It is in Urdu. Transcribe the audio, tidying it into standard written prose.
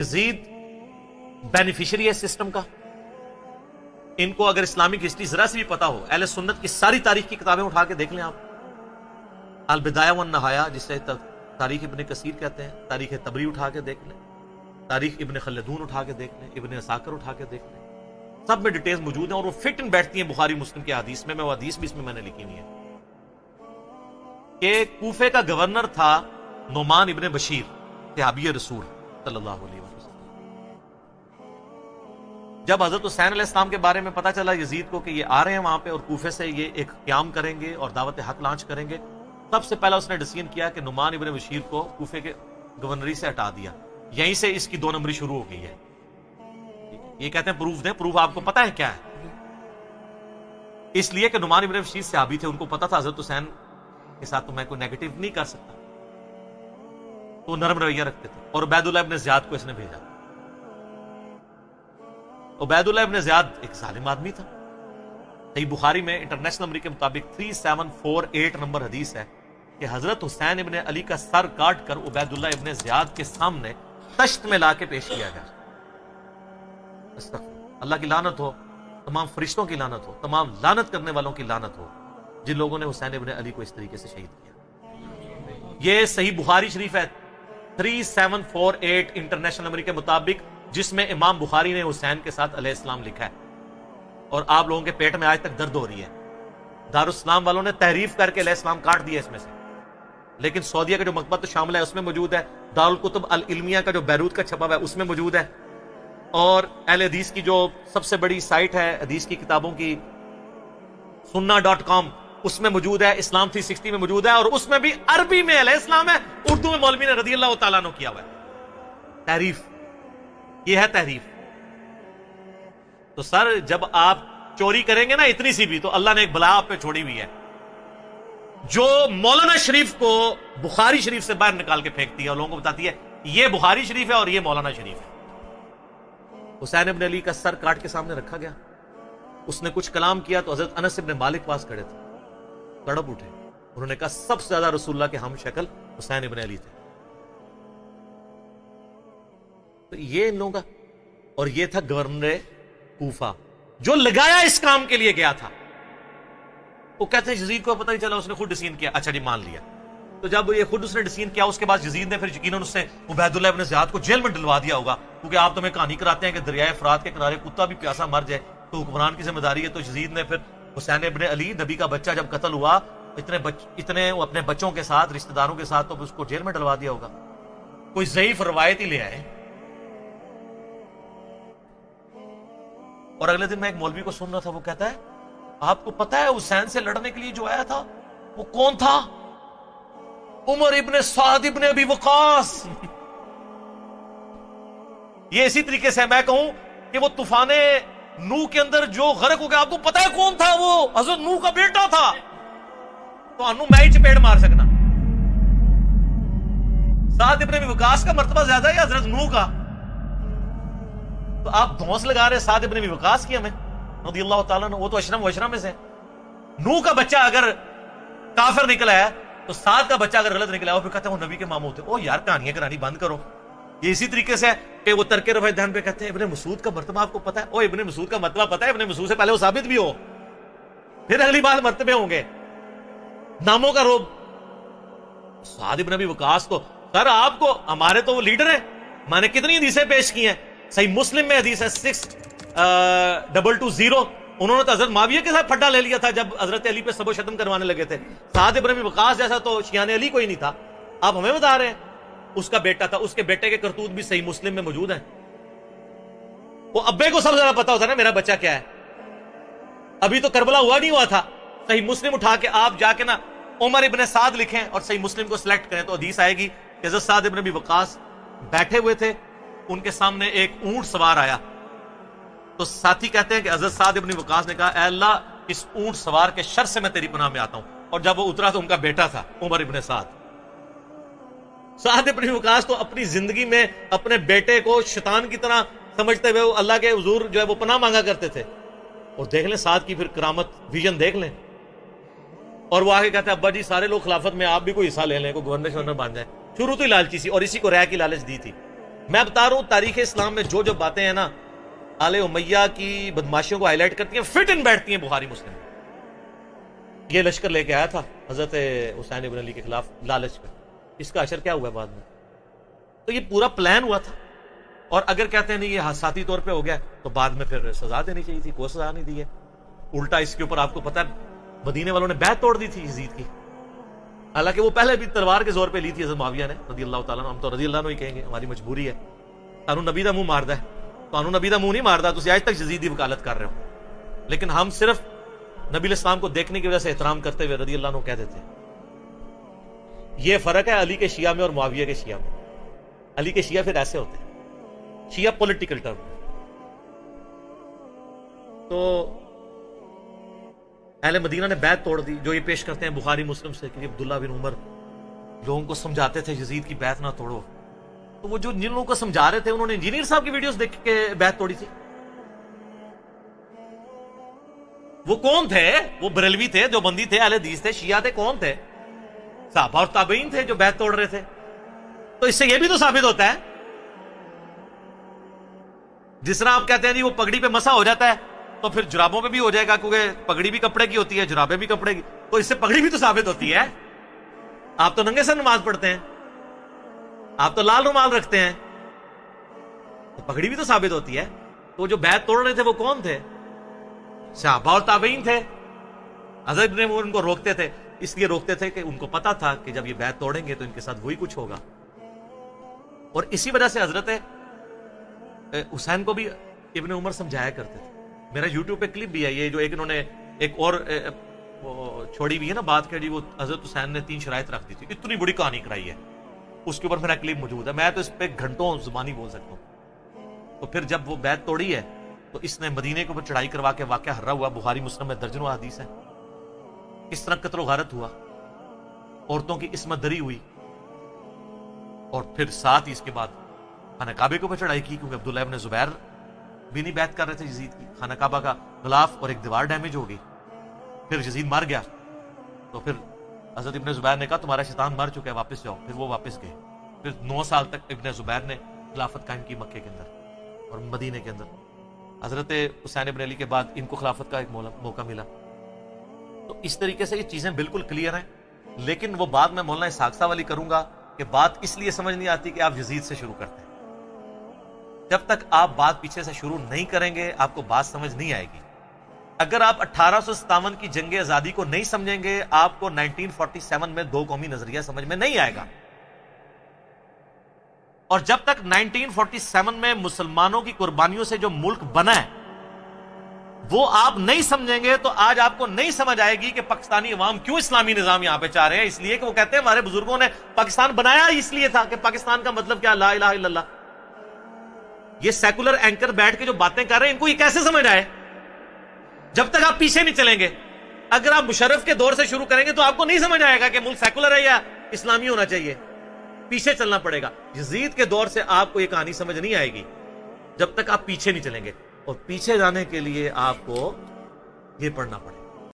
یزید بینیفیشری ہے سسٹم کا. ان کو اگر اسلامک ہسٹری ذرا سے بھی پتا ہو، اہل سنت کی ساری تاریخ کی کتابیں اٹھا کے دیکھ لیں آپ. البدایہ والنہایہ جسے تاریخ ابن کثیر کہتے ہیں، تاریخ طبری اٹھا کے دیکھ لیں، تاریخ ابن خلدون اٹھا کے دیکھ لیں، ابن عساکر اٹھا کے دیکھ لیں، سب میں ڈیٹیلز موجود ہیں اور وہ فٹ ان بیٹھتی ہیں بخاری مسلم کے حدیث میں. وہ حدیث بھی اس میں نے لکھی نہیں ہے کہ کوفے کا گورنر تھا نعمان ابن بشیر صحابی رسول صلی اللہ علیہ وسلم. جب حضرت حسین علیہ السلام کے بارے میں پتا چلا یزید کو کہ یہ آ رہے ہیں وہاں پہ اور کوفے سے یہ ایک قیام کریں گے اور دعوت حق لانچ کریں گے، سب سے پہلا اس نے ڈیسیژن کیا کہ نعمان ابن بشیر کو کوفے کے گورنری سے ہٹا دیا. یہیں سے اس کی 2 نمبری شروع ہو گئی ہے. یہ کہتے ہیں پروف دیں، پروف آپ کو پتا ہے کیا ہے؟ اس لیے کہ نعمان ابن بشیر صحابی تھے، ان کو پتا تھا حضرت حسین کے ساتھ تو میں کوئی نیگیٹو نہیں کر سکتا، تو نرم رویہ رکھتے تھے. اور عبید اللہ ابن زیاد کو اس نے بھیجا. عبید اللہ ابن زیاد ایک ظالم آدمی تھا. صحیح بخاری میں انٹرنیشنل نمبر کے مطابق 3748 نمبر حدیث ہے کہ حضرت حسین ابن علی کا سر کاٹ کر عبید اللہ ابن زیاد کے سامنے تشت میں لا کے پیش کیا گیا. اللہ کی لعنت ہو، تمام فرشتوں کی لعنت ہو، تمام لعنت کرنے والوں کی لعنت ہو جن لوگوں نے حسین ابن علی کو اس طریقے سے شہید کیا. یہ صحیح بخاری شریف ہے 3748 انٹرنیشنل نمبر کے مطابق، جس میں امام بخاری نے حسین کے ساتھ علیہ السلام لکھا ہے. اور آپ لوگوں کے پیٹ میں آج تک درد ہو رہی ہے. دارالاسلام والوں نے تحریف کر کے علیہ السلام کاٹ دیا اس میں سے، لیکن سعودیہ کا جو مکتبۃ شاملہ ہے اس میں موجود ہے، دارالکتب العلمیہ کا جو بیروت کا چھپا ہوا ہے اس میں موجود ہے، اور اہل حدیث کی جو سب سے بڑی سائٹ ہے حدیث کی کتابوں کی sunna.com اس میں موجود ہے، اسلام 360 میں موجود ہے، اور اس میں بھی عربی میں علیہ السلام ہے، اردو میں مولوی نے رضی اللہ تعالیٰ عنہ کیا ہوا ہے. تحریف، یہ ہے تحریف. تو سر جب آپ چوری کریں گے نا اتنی سی بھی، تو اللہ نے ایک بلا آپ پہ چھوڑی ہوئی ہے جو مولانا شریف کو بخاری شریف سے باہر نکال کے پھینکتی ہے اور لوگوں کو بتاتی ہے یہ بخاری شریف ہے اور یہ مولانا شریف ہے. حسین ابن علی کا سر کاٹ کے سامنے رکھا گیا، اس نے کچھ کلام کیا تو حضرت انس ابن مالک پاس کھڑے تھے، تڑپ اٹھے. انہوں نے کہا سب سے زیادہ رسول اللہ کے ہم شکل حسین ابن علی تھے. تو یہ ان لوگوں کا، اور یہ تھا گورنر کوفہ جو لگایا اس کام کے لیے گیا تھا. وہ کہتے ہیں یزید کو پتہ نہیں چلا، اس نے خود ڈیسیژن کیا. اچھا جی مان لیا. تو جب یہ خود اس نے ڈیسیژن کیا، اس کے بعد یزید نے پھر یقیناً اس نے عبید اللہ ابن زیاد کو جیل میں ڈلوا دیا ہوگا، کیونکہ آپ تمہیں کہانی کراتے ہیں کہ دریائے فرات کے کنارے کتا بھی پیاسا مر جائے تو حکمران کی ذمہ داری ہے. تو یزید نے پھر حسین ابن علی نبی کا بچہ جب قتل ہوا اتنے وہ اپنے بچوں کے ساتھ رشتہ داروں کے ساتھ، تو اس کو جیل میں ڈلوا دیا ہوگا. کوئی ضعیف روایت ہی لے آئے. اور اگلے دن میں ایک مولوی کو سن رہا تھا، وہ کہتا ہے آپ کو پتا ہے حسین سے لڑنے کے لیے جو آیا تھا وہ کون تھا؟ عمر ابن سعد ابن ابی وقاص. یہ اسی طریقے سے میں کہوں کہ وہ طوفان نوح کے اندر جو غرق ہو گیا، آپ کو پتا ہے کون تھا؟ وہ حضرت نوح کا بیٹا تھا. تو انو میں ہی چپیڑ مار سکنا. سعد ابن ابی وقاص کا مرتبہ زیادہ ہے یا حضرت نوح کا؟ تو آپ دھونس لگا رہے سعد ابن ابی وقاص کی ہمیں رضی اللہ تعالیٰ عنہ. وہ تو اشرم و اشرم میں سے. نوح کا بچہ اگر کافر نکلا ہے تو سعد کا بچہ اگر غلط نکلا ہے، وہ پھر کہتے ہیں وہ نبی کے ماموں تھے. او یار کہانیاں کرانی بند کرو. یہ اسی طریقے سے کہ وہ ترک رفع دہن پہ کہتے ہیں ابن مسعود کا مرتبہ آپ کو پتا ہے؟ او ابن مسعود کا مرتبہ پتا ہے؟ ابن مسعود سے پہلے وہ ثابت بھی ہو، پھر اگلی بات مرتبے ہوں گے. ناموں کا روب. سعد ابن ابی وقاص تو سر آپ کو، ہمارے تو وہ لیڈر ہیں، میں نے کتنی حدیثیں پیش کی ہیں. صحیح مسلم میں حدیث ہے 6220. انہوں نے تو حضرت معاویہ کے ساتھ پھڈا لے لیا تھا جب حضرت علی پہ سب و شتم کروانے لگے تھے. سعد ابن ابی وقاص جیسا تو شیان علی کوئی نہیں تھا. آپ ہمیں بتا رہے ہیں اس کا بیٹا تھا. اس کے بیٹے کے کرتوت بھی صحیح مسلم میں موجود ہیں. وہ ابے کو سب سے زیادہ پتا ہوتا ہے نا میرا بچہ کیا ہے. ابھی تو کربلا ہوا نہیں ہوا تھا. صحیح مسلم اٹھا کے آپ جا کے نا عمر ابن سعد لکھیں اور صحیح مسلم کو سلیکٹ کریں تو حدیث آئے گی کہ حضرت سعد ابن ابی وقاص بیٹھے ہوئے تھے، ان کے سامنے ایک اونٹ سوار آیا. تو ساتھی کہتے ہیں کہ حضرت سعد ابن وقاص نے کہا اے اللہ اس اونٹ سوار کے شر سے میں تیری پناہ میں آتا ہوں. اور جب وہ اترا تو ان کا بیٹا تھا عمر ابن سعد. سعد ابن وقاص تو اپنی زندگی میں اپنے بیٹے کو شیطان کی طرح سمجھتے ہوئے اللہ کے حضور جو ہے وہ پناہ مانگا کرتے تھے. اور دیکھ لیں سعد کی پھر کرامت ویژن دیکھ لیں. اور وہ آگے کہتے ہیں ابا جی سارے لوگ خلافت میں، آپ بھی کوئی حصہ لے لیں، کوئی گورنر شورنر بن جائے. شروع تو ہی لالچی سی، اور اسی کو رائے کی لالچ دی تھی. میں بتا رہا ہوں تاریخ اسلام میں جو جو باتیں ہیں نا آل امیہ کی بدماشیوں کو ہائی لائٹ کرتی ہیں، فٹ ان بیٹھتی ہیں بخاری مسلم میں۔ یہ لشکر لے کے آیا تھا حضرت حسین ابن علی کے خلاف لالچ میں، اس کا اشر کیا ہوا بعد میں؟ تو یہ پورا پلان ہوا تھا، اور اگر کہتے ہیں نہیں یہ حادثاتی طور پہ ہو گیا تو بعد میں پھر سزا دینی چاہیے تھی، کوئی سزا نہیں دی ہے۔ الٹا اس کے اوپر آپ کو پتا ہے مدینے والوں نے بیعت توڑ دی تھی یزید کی، حالانکہ وہ پہلے بھی تلوار کے زور پہ لی تھی حضرت معاویہ نے رضی اللہ تعالیٰ عنہ۔ ہم تو رضی اللہ عنہ ہی کہیں گے، ہماری مجبوری ہے، قانون نبی دا منہ ماردا ہے، قانون نبی دا منہ نہیں ماردا، تو آج تک یزید کی وکالت کر رہے ہو، لیکن ہم صرف نبی علیہ السلام کو دیکھنے کی وجہ سے احترام کرتے ہوئے رضی اللہ عنہ کہہ دیتے ہیں۔ یہ فرق ہے علی کے شیعہ میں اور معاویہ کے شیعہ میں۔ علی کے شیعہ پھر ایسے ہوتے ہیں، شیعہ پولیٹیکل ٹرم۔ تو اہل مدینہ نے بیعت توڑ دی، جو یہ پیش کرتے ہیں بخاری مسلم سے کہ عبداللہ بن عمر لوگوں کو سمجھاتے تھے یزید کی بیعت نہ توڑو، تو وہ جو جن لوگوں کو سمجھا رہے تھے انہوں نے انجینئر صاحب کی ویڈیوز دیکھ کے بیعت توڑی تھی۔ وہ کون تھے؟ وہ بریلوی تھے، جو بندی تھے، اہل حدیث تھے، شیعہ تھے، کون تھے؟ صحابہ اور تابعین تھے جو بیعت توڑ رہے تھے۔ تو اس سے یہ بھی تو ثابت ہوتا ہے، جس طرح آپ کہتے ہیں جی وہ پگڑی پہ مسا ہو جاتا ہے تو پھر جرابوں پہ بھی ہو جائے گا، کیونکہ پگڑی بھی کپڑے کی ہوتی ہے، جرابیں بھی کپڑے کی، تو اس سے پگڑی بھی تو ثابت ہوتی ہے۔ آپ تو ننگے سر نماز پڑھتے ہیں، آپ تو لال رومال رکھتے ہیں، تو پگڑی بھی تو ثابت ہوتی ہے۔ تو جو بیعت توڑ رہے تھے وہ کون تھے؟ صحابہ اور تابعین تھے۔ حضرت ابن عمر ان کو روکتے تھے، اس لیے روکتے تھے کہ ان کو پتا تھا کہ جب یہ بیعت توڑیں گے تو ان کے ساتھ وہی کچھ ہوگا، اور اسی وجہ سے حضرت حسین کو بھی ابن عمر سمجھایا کرتے تھے۔ میرا یوٹیوب پہ کلپ بھی ہے، یہ جو ایک انہوں نے ایک اور چھوڑی ہوئی ہے نا بات کہ جی وہ حضرت حسین نے 3 شرائط رکھ دی تھی، اتنی بڑی کہانی کرائی ہے، اس کے اوپر میرا کلپ موجود ہے، میں تو اس پہ گھنٹوں زبانی بول سکتا ہوں۔ تو پھر جب وہ بیعت توڑی ہے تو اس نے مدینے کے اوپر چڑھائی کروا کے واقعہ ہررا ہوا، بخاری مسلم میں درجنوں حدیث ہے، کس طرح قتل و غارت ہوا، عورتوں کی عصمت دری ہوئی، اور پھر ساتھ ہی اس کے بعد خانہ کعبے کے اوپر چڑھائی کی، کیونکہ عبداللہ ابن زبیر بھی نہیں بیعت کر رہے تھے یزید کی۔ خانہ کعبہ کا غلاف اور ایک دیوار ڈیمیج ہو گئی، پھر یزید مر گیا، تو پھر حضرت ابن زبیر نے کہا تمہارا شیطان مر چکا ہے، واپس جاؤ۔ پھر وہ واپس گئے، پھر 9 سال تک ابن زبیر نے خلافت قائم کی مکے کے اندر اور مدینے کے اندر۔ حضرت حسین ابن علی کے بعد ان کو خلافت کا ایک موقع ملا۔ تو اس طریقے سے یہ چیزیں بالکل کلیئر ہیں، لیکن وہ بات میں مولانا اسحاق صاحب والی کروں گا کہ بات اس لیے سمجھ نہیں آتی کہ آپ یزید سے شروع کرتے ہیں۔ جب تک آپ بات پیچھے سے شروع نہیں کریں گے آپ کو بات سمجھ نہیں آئے گی۔ اگر آپ 1857 کی جنگ آزادی کو نہیں سمجھیں گے آپ کو 1947 میں 2 قومی نظریہ سمجھ میں نہیں آئے گا، اور جب تک 1947 میں مسلمانوں کی قربانیوں سے جو ملک بنا ہے وہ آپ نہیں سمجھیں گے تو آج آپ کو نہیں سمجھ آئے گی کہ پاکستانی عوام کیوں اسلامی نظام یہاں پہ چاہ رہے ہیں۔ اس لیے کہ وہ کہتے ہیں ہمارے بزرگوں نے پاکستان بنایا اس لیے تھا کہ پاکستان کا مطلب کیا، لا الہ الا اللہ۔ یہ سیکولر اینکر بیٹھ کے جو باتیں کر رہے ہیں ان کو یہ کیسے سمجھ آئے جب تک آپ پیچھے نہیں چلیں گے؟ اگر آپ مشرف کے دور سے شروع کریں گے تو آپ کو نہیں سمجھ آئے گا کہ ملک سیکولر ہے یا اسلامی ہونا چاہیے، پیچھے چلنا پڑے گا۔ یزید کے دور سے آپ کو یہ کہانی سمجھ نہیں آئے گی جب تک آپ پیچھے نہیں چلیں گے، اور پیچھے جانے کے لیے آپ کو یہ پڑھنا پڑے گا۔